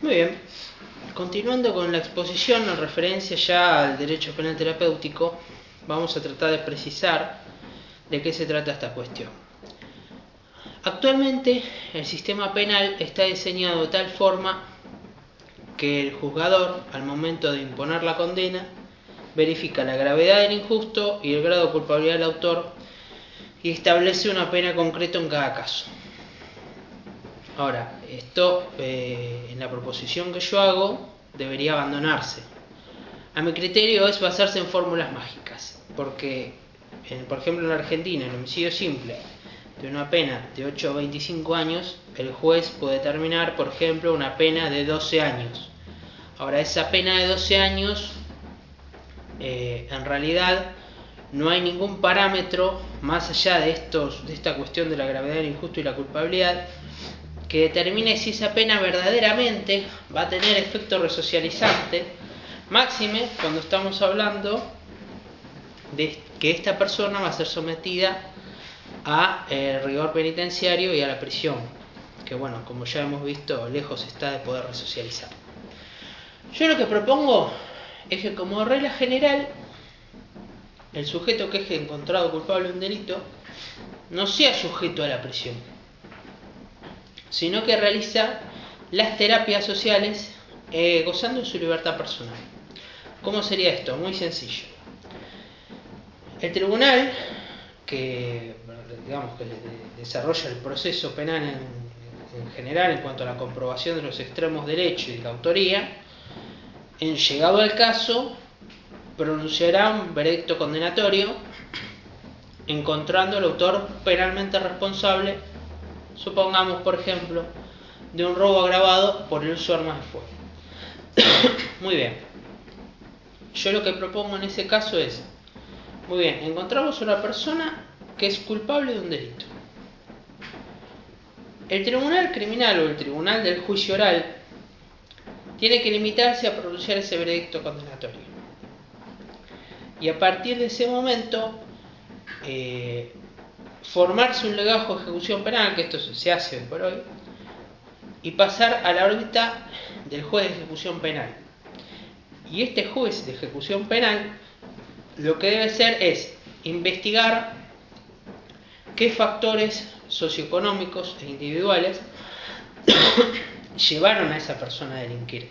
Muy bien, continuando con la exposición en referencia ya al derecho penal terapéutico, vamos a tratar de precisar de qué se trata esta cuestión. Actualmente el sistema penal está diseñado de tal forma que el juzgador, al momento de imponer la condena, verifica la gravedad del injusto y el grado de culpabilidad del autor y establece una pena concreta en cada caso. Ahora, esto en la proposición que yo hago debería abandonarse. A mi criterio es basarse en fórmulas mágicas, porque, por ejemplo, en Argentina, el homicidio simple de una pena de 8 a 25 años, el juez puede determinar, por ejemplo, una pena de 12 años. Ahora, esa pena de 12 años, en realidad, no hay ningún parámetro más allá de esta cuestión de la gravedad del injusto y la culpabilidad que determine si esa pena verdaderamente va a tener efecto resocializante, máxime cuando estamos hablando de que esta persona va a ser sometida a rigor penitenciario y a la prisión, que bueno, como ya hemos visto, lejos está de poder resocializar. Yo lo que propongo es que, como regla general, el sujeto que es encontrado culpable de un delito no sea sujeto a la prisión, sino que realiza las terapias sociales gozando de su libertad personal. ¿Cómo sería esto? Muy sencillo. El tribunal que desarrolla el proceso penal en general en cuanto a la comprobación de los extremos derechos y de la autoría, llegado al caso, pronunciará un veredicto condenatorio encontrando al autor penalmente responsable, supongamos, por ejemplo, de un robo agravado por el uso de armas de fuego. Muy bien. Yo lo que propongo en ese caso es, muy bien, encontramos a una persona que es culpable de un delito. El tribunal criminal o el tribunal del juicio oral tiene que limitarse a pronunciar ese veredicto condenatorio. Y a partir de ese momento, formarse un legajo de ejecución penal, que esto se hace hoy por hoy, y pasar a la órbita del juez de ejecución penal. Y este juez de ejecución penal lo que debe hacer es investigar qué factores socioeconómicos e individuales llevaron a esa persona a delinquir.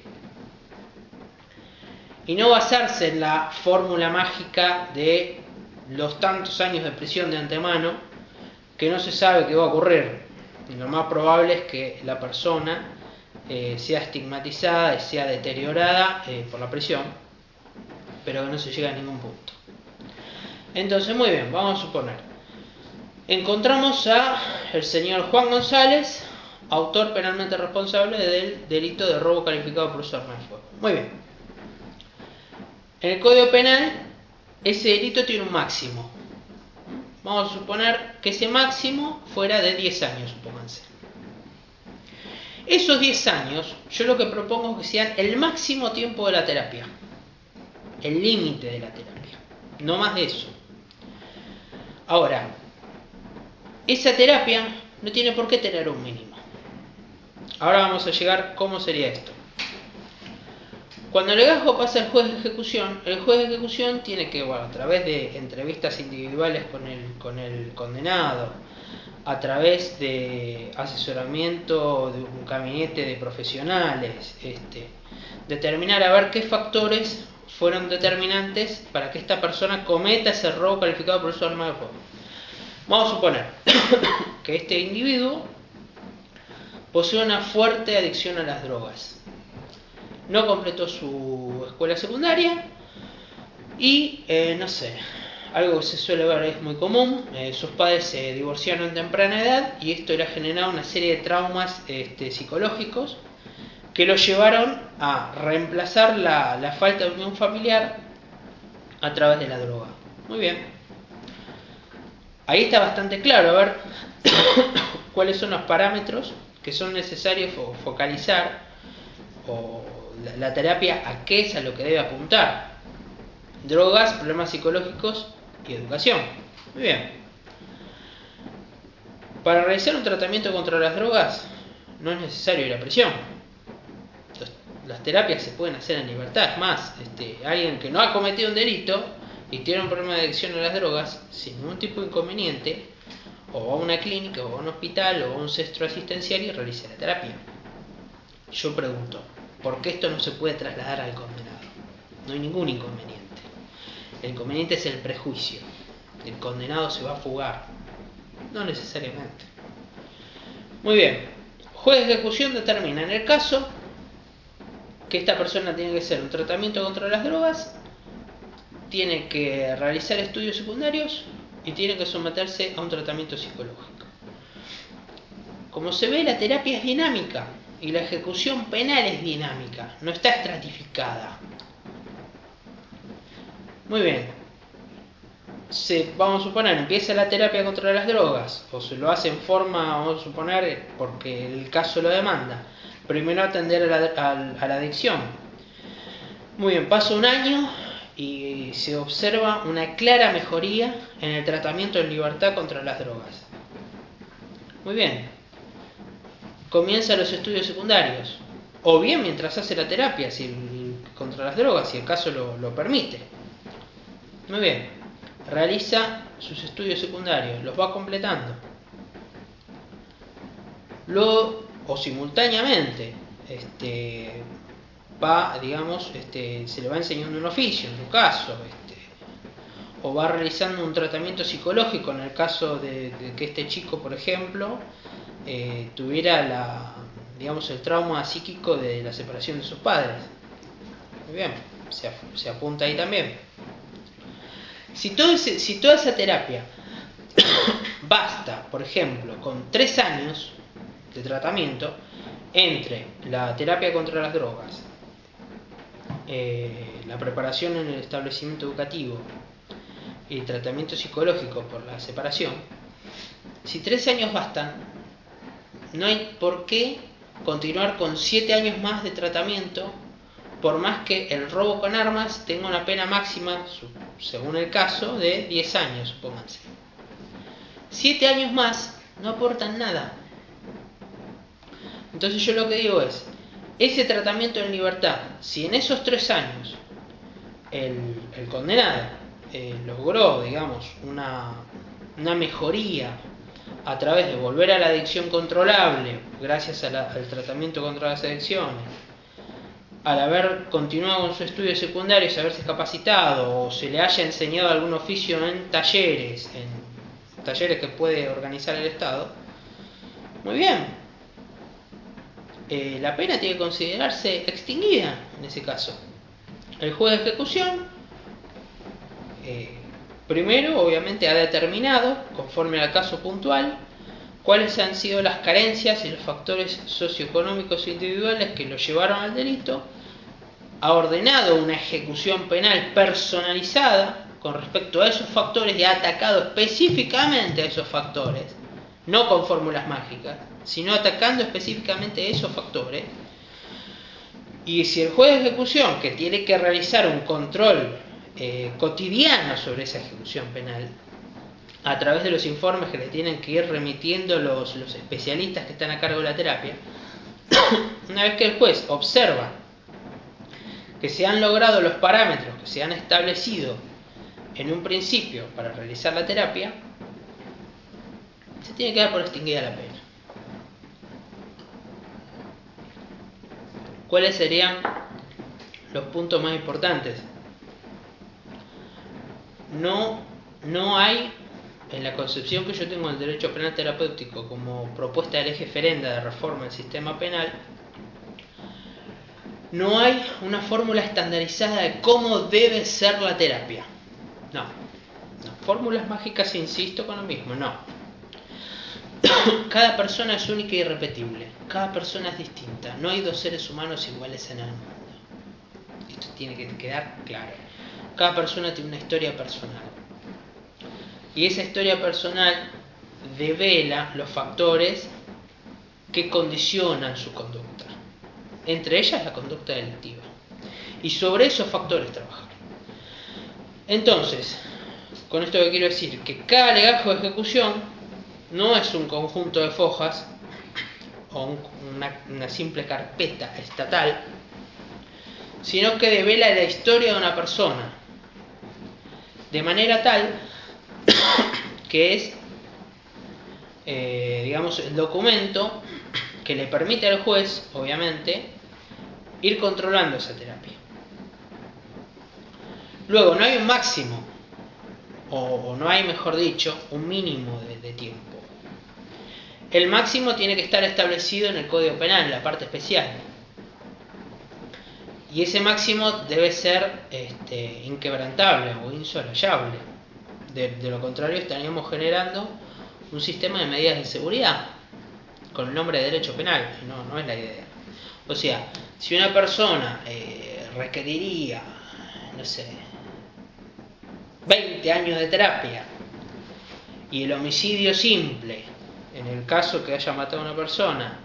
Y no basarse en la fórmula mágica de los tantos años de prisión de antemano, que no se sabe qué va a ocurrir. Y lo más probable es que la persona sea estigmatizada y sea deteriorada por la prisión, pero que no se llega a ningún punto. Entonces, muy bien, vamos a suponer. Encontramos a el señor Juan González, autor penalmente responsable del delito de robo calificado por uso de arma de fuego. Muy bien. En el Código Penal, ese delito tiene un máximo. Vamos a suponer que ese máximo fuera de 10 años, supónganse. Esos 10 años, yo lo que propongo es que sean el máximo tiempo de la terapia. El límite de la terapia. No más de eso. Ahora, esa terapia no tiene por qué tener un mínimo. Ahora vamos a llegar, ¿cómo sería esto? Cuando el legajo pasa al juez de ejecución, el juez de ejecución tiene que, a través de entrevistas individuales con el condenado, a través de asesoramiento de un gabinete de profesionales, determinar a ver qué factores fueron determinantes para que esta persona cometa ese robo calificado por uso de arma de fuego. Vamos a suponer que este individuo posee una fuerte adicción a las drogas. No completó su escuela secundaria y, algo que se suele ver, es muy común, sus padres se divorciaron en temprana edad y esto le ha generado una serie de traumas psicológicos que lo llevaron a reemplazar la falta de unión familiar a través de la droga. Muy bien. Ahí está bastante claro, a ver cuáles son los parámetros que son necesarios focalizar, o la terapia a qué es a lo que debe apuntar. Drogas, problemas psicológicos y educación. Muy bien. Para realizar un tratamiento contra las drogas no es necesario ir a prisión. Las terapias se pueden hacer en libertad. Es más, alguien que no ha cometido un delito y tiene un problema de adicción a las drogas, sin ningún tipo de inconveniente, o va a una clínica, o a un hospital, o a un centro asistencial y realiza la terapia. Yo pregunto, ¿por qué esto no se puede trasladar al condenado? No hay ningún inconveniente. El inconveniente es el prejuicio. El condenado se va a fugar. No necesariamente. Muy bien. Juez de ejecución determina en el caso que esta persona tiene que hacer un tratamiento contra las drogas, tiene que realizar estudios secundarios y tiene que someterse a un tratamiento psicológico. Como se ve, la terapia es dinámica y la ejecución penal es dinámica, no está estratificada. Muy bien. Vamos a suponer, empieza la terapia contra las drogas, o se lo hace en forma, vamos a suponer, porque el caso lo demanda, primero atender a la adicción. Muy bien, pasa un año y se observa una clara mejoría en el tratamiento en libertad contra las drogas. Muy bien, comienza los estudios secundarios, o bien mientras hace la terapia contra las drogas, si el caso lo permite. Muy bien, realiza sus estudios secundarios, los va completando. Luego, o simultáneamente, va, digamos, se le va enseñando un oficio, en su caso, o va realizando un tratamiento psicológico en el caso de que este chico, por ejemplo, tuviera el trauma psíquico de la separación de sus padres. Muy bien, se apunta ahí también. Si toda esa terapia basta, por ejemplo, con 3 años de tratamiento entre la terapia contra las drogas, la preparación en el establecimiento educativo y el tratamiento psicológico por la separación, si 3 años bastan, no hay por qué continuar con 7 años más de tratamiento, por más que el robo con armas tenga una pena máxima, según el caso, de 10 años, supónganse. 7 años más no aportan nada. Entonces yo lo que digo es, ese tratamiento en libertad, si en esos 3 años el condenado logró, digamos, una mejoría a través de volver a la adicción controlable, gracias al tratamiento contra las adicciones, al haber continuado con su estudio secundario y haberse capacitado, o se le haya enseñado algún oficio en talleres que puede organizar el Estado, muy bien, la pena tiene que considerarse extinguida en ese caso. El juez de ejecución primero obviamente ha determinado, conforme al caso puntual, cuáles han sido las carencias y los factores socioeconómicos individuales que lo llevaron al delito, ha ordenado una ejecución penal personalizada con respecto a esos factores y ha atacado específicamente a esos factores, no con fórmulas mágicas, sino atacando específicamente esos factores. Y si el juez de ejecución, que tiene que realizar un control cotidiano sobre esa ejecución penal, a través de los informes que le tienen que ir remitiendo los especialistas que están a cargo de la terapia, una vez que el juez observa que se han logrado los parámetros que se han establecido en un principio para realizar la terapia, se tiene que dar por extinguida la pena. ¿Cuáles serían los puntos más importantes? No hay, en la concepción que yo tengo del derecho penal terapéutico como propuesta del eje ferenda de reforma del sistema penal, no hay una fórmula estandarizada de cómo debe ser la terapia. No. Fórmulas mágicas, insisto con lo mismo, no. Cada persona es única e irrepetible. Cada persona es distinta. No hay 2 seres humanos iguales en el mundo. Esto tiene que quedar claro. Cada persona tiene una historia personal. Y esa historia personal devela los factores que condicionan su conducta. Entre ellas la conducta delictiva. Y sobre esos factores trabajar. Entonces, con esto que quiero decir, que cada legajo de ejecución no es un conjunto de fojas o una simple carpeta estatal sino que devela la historia de una persona, de manera tal que es, digamos, el documento que le permite al juez, obviamente, ir controlando esa terapia. Luego, no hay un máximo, o no hay, mejor dicho, un mínimo de tiempo. El máximo tiene que estar establecido en el Código Penal, en la parte especial. Y ese máximo debe ser inquebrantable o insolayable. De lo contrario, estaríamos generando un sistema de medidas de seguridad con el nombre de derecho penal. No es la idea. O sea, si una persona requeriría, no sé, 20 años de terapia y el homicidio simple, en el caso que haya matado a una persona,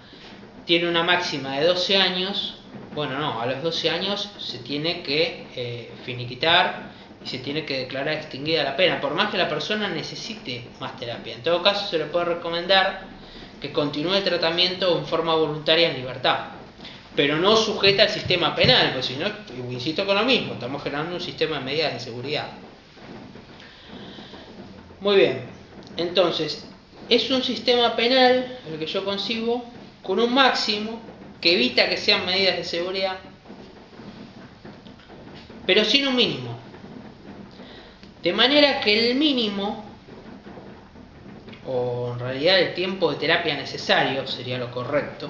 tiene una máxima de 12 años, bueno, no, a los 12 años se tiene que finiquitar y se tiene que declarar extinguida la pena, por más que la persona necesite más terapia. En todo caso, se le puede recomendar que continúe el tratamiento en forma voluntaria en libertad, pero no sujeta al sistema penal, porque si no, insisto con lo mismo, estamos generando un sistema de medidas de seguridad. Muy bien, entonces, es un sistema penal el que yo concibo con un máximo que evita que sean medidas de seguridad, pero sin un mínimo. De manera que el mínimo, o en realidad el tiempo de terapia necesario, sería lo correcto,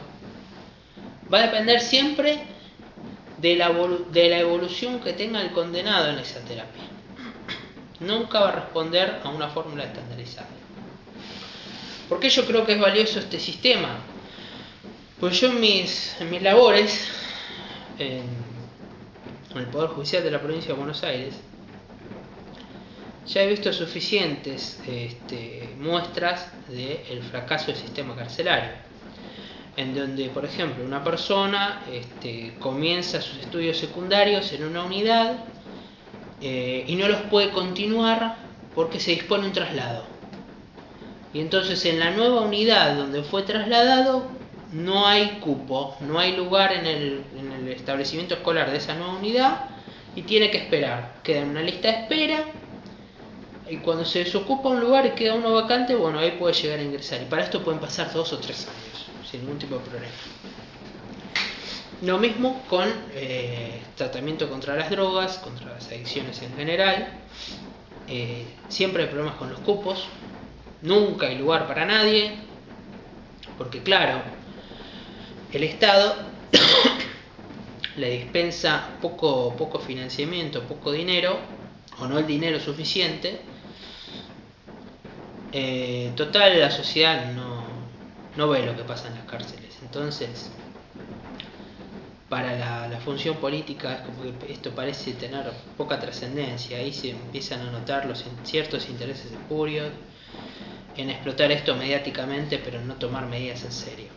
va a depender siempre de la evolución que tenga el condenado en esa terapia. Nunca va a responder a una fórmula estandarizada. ¿Por qué yo creo que es valioso este sistema? Pues yo en mis labores en el Poder Judicial de la Provincia de Buenos Aires ya he visto suficientes muestras del fracaso del sistema carcelario, en donde, por ejemplo, una persona comienza sus estudios secundarios en una unidad y no los puede continuar porque se dispone un traslado. Y entonces en la nueva unidad donde fue trasladado no hay cupo, no hay lugar en el establecimiento escolar de esa nueva unidad y tiene que esperar. Queda en una lista de espera y cuando se desocupa un lugar y queda uno vacante, bueno, ahí puede llegar a ingresar. Y para esto pueden pasar 2 o 3 años sin ningún tipo de problema. Lo mismo con tratamiento contra las drogas, contra las adicciones en general. Siempre hay problemas con los cupos. Nunca hay lugar para nadie, porque claro, el Estado le dispensa poco financiamiento, poco dinero, o no el dinero suficiente. Total, la sociedad no ve lo que pasa en las cárceles. Entonces, para la función política es como que esto parece tener poca trascendencia. Ahí se empiezan a notar ciertos intereses espurios en explotar esto mediáticamente, pero no tomar medidas en serio.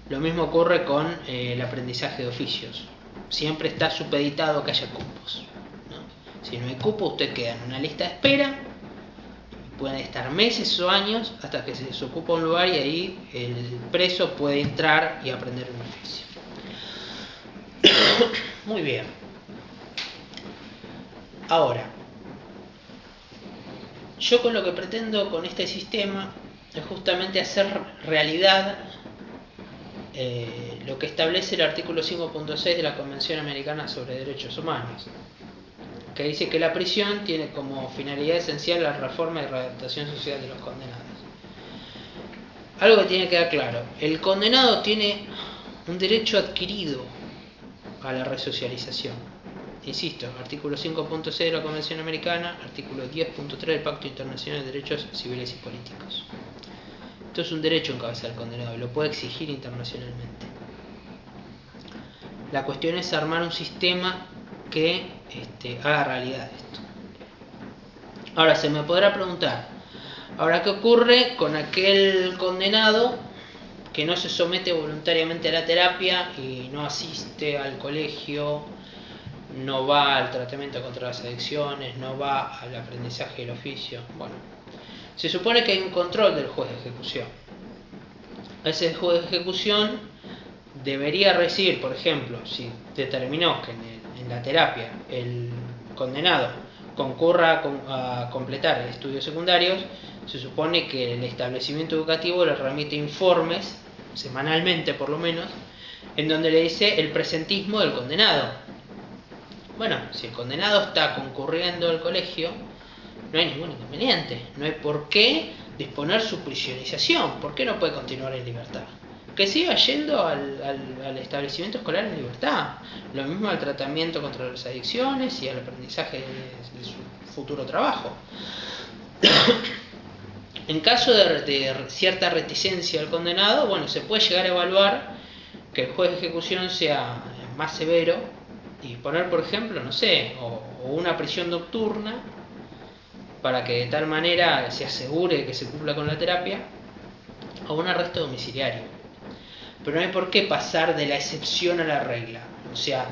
Lo mismo ocurre con el aprendizaje de oficios. Siempre está supeditado a que haya cupos, ¿no? Si no hay cupo, usted queda en una lista de espera. Pueden estar meses o años hasta que se desocupa un lugar y ahí el preso puede entrar y aprender un oficio. Muy bien. Ahora, yo con lo que pretendo con este sistema es justamente hacer realidad lo que establece el artículo 5.6 de la Convención Americana sobre Derechos Humanos, que dice que la prisión tiene como finalidad esencial la reforma y readaptación social de los condenados. Algo que tiene que quedar claro: el condenado tiene un derecho adquirido a la resocialización. Insisto, artículo 5.6 de la Convención Americana, artículo 10.3 del Pacto Internacional de Derechos Civiles y Políticos. Esto es un derecho en cabeza del condenado y lo puede exigir internacionalmente. La cuestión es armar un sistema que haga realidad esto. Ahora se me podrá preguntar, ¿ahora qué ocurre con aquel condenado que no se somete voluntariamente a la terapia y no asiste al colegio, no va al tratamiento contra las adicciones, no va al aprendizaje del oficio? Bueno, se supone que hay un control del juez de ejecución. Ese juez de ejecución debería recibir, por ejemplo, si determinó que en la terapia el condenado concurra a completar estudios secundarios, se supone que el establecimiento educativo le remite informes, semanalmente por lo menos, en donde le dice el presentismo del condenado. Bueno, si el condenado está concurriendo al colegio, no hay ningún inconveniente, no hay por qué disponer su prisionización. ¿Por qué no puede continuar en libertad? Que siga yendo al establecimiento escolar en libertad. Lo mismo al tratamiento contra las adicciones y al aprendizaje de su futuro trabajo. En caso de cierta reticencia del condenado, bueno, se puede llegar a evaluar que el juez de ejecución sea más severo y poner, por ejemplo, no sé, o una prisión nocturna para que de tal manera se asegure que se cumpla con la terapia, o un arresto domiciliario. Pero no hay por qué pasar de la excepción a la regla. O sea,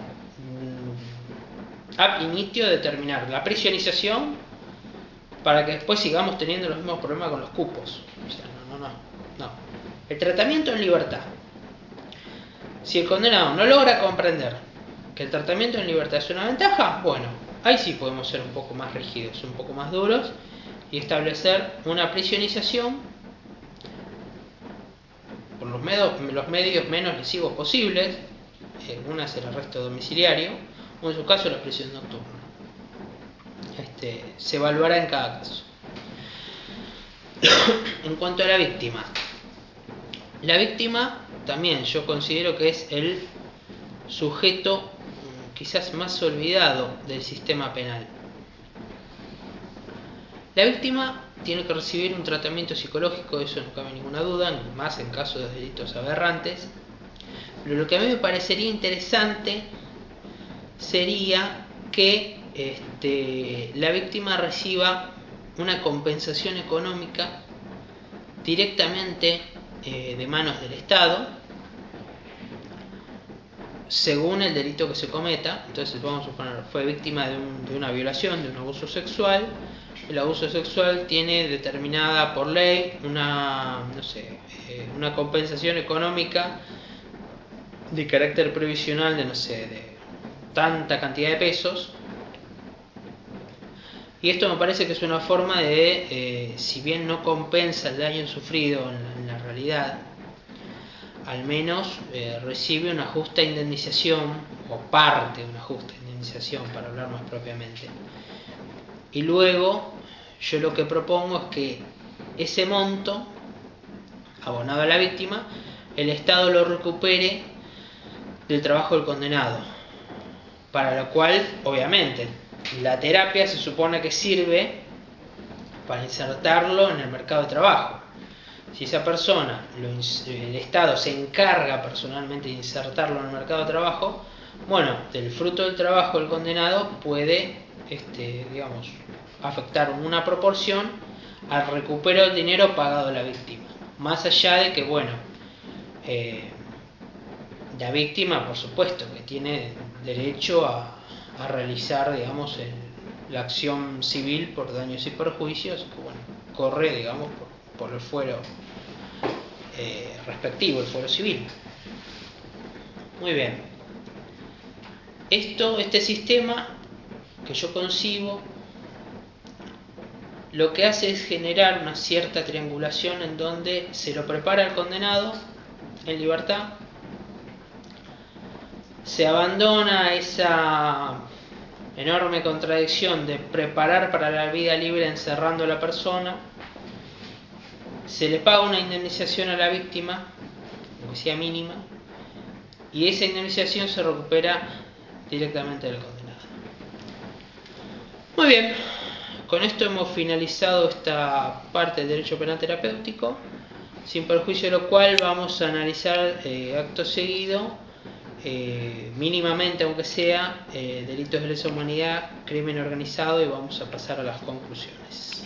ab initio determinar la prisionización para que después sigamos teniendo los mismos problemas con los cupos. O sea, no. El tratamiento en libertad. Si el condenado no logra comprender que el tratamiento en libertad es una ventaja, bueno, ahí sí podemos ser un poco más rígidos, un poco más duros y establecer una prisionización por los medios menos lesivos posibles. Una es el arresto domiciliario, o en su caso la prisión nocturna. Se evaluará en cada caso. En cuanto a la víctima también yo considero que es el sujeto quizás más olvidado del sistema penal. La víctima tiene que recibir un tratamiento psicológico, eso no cabe ninguna duda, más en caso de delitos aberrantes. Pero lo que a mí me parecería interesante sería que la víctima reciba una compensación económica directamente de manos del Estado, según el delito que se cometa. Entonces vamos a suponer, fue víctima de una violación, de un abuso sexual. El abuso sexual tiene determinada por ley una compensación económica de carácter previsional de tanta cantidad de pesos. Y esto me parece que es una forma de, si bien no compensa el daño sufrido en la realidad, al menos recibe una justa indemnización, o parte de una justa indemnización, para hablar más propiamente. Y luego, yo lo que propongo es que ese monto, abonado a la víctima, el Estado lo recupere del trabajo del condenado, para lo cual, obviamente, la terapia se supone que sirve para insertarlo en el mercado de trabajo. Si esa persona, el Estado se encarga personalmente de insertarlo en el mercado de trabajo, bueno, del fruto del trabajo del condenado puede, afectar una proporción al recupero del dinero pagado a la víctima. Más allá de que, la víctima, por supuesto, que tiene derecho a realizar, la acción civil por daños y perjuicios, que corre, por el fuero respectivo, el fuero civil. Muy bien. Este sistema que yo concibo, lo que hace es generar una cierta triangulación en donde se lo prepara el condenado en libertad, se abandona esa enorme contradicción de preparar para la vida libre encerrando a la persona, se le paga una indemnización a la víctima, aunque sea mínima, y esa indemnización se recupera directamente del condenado. Muy bien, con esto hemos finalizado esta parte del derecho penal terapéutico, sin perjuicio de lo cual vamos a analizar acto seguido, mínimamente aunque sea, delitos de lesa humanidad, crimen organizado, y vamos a pasar a las conclusiones.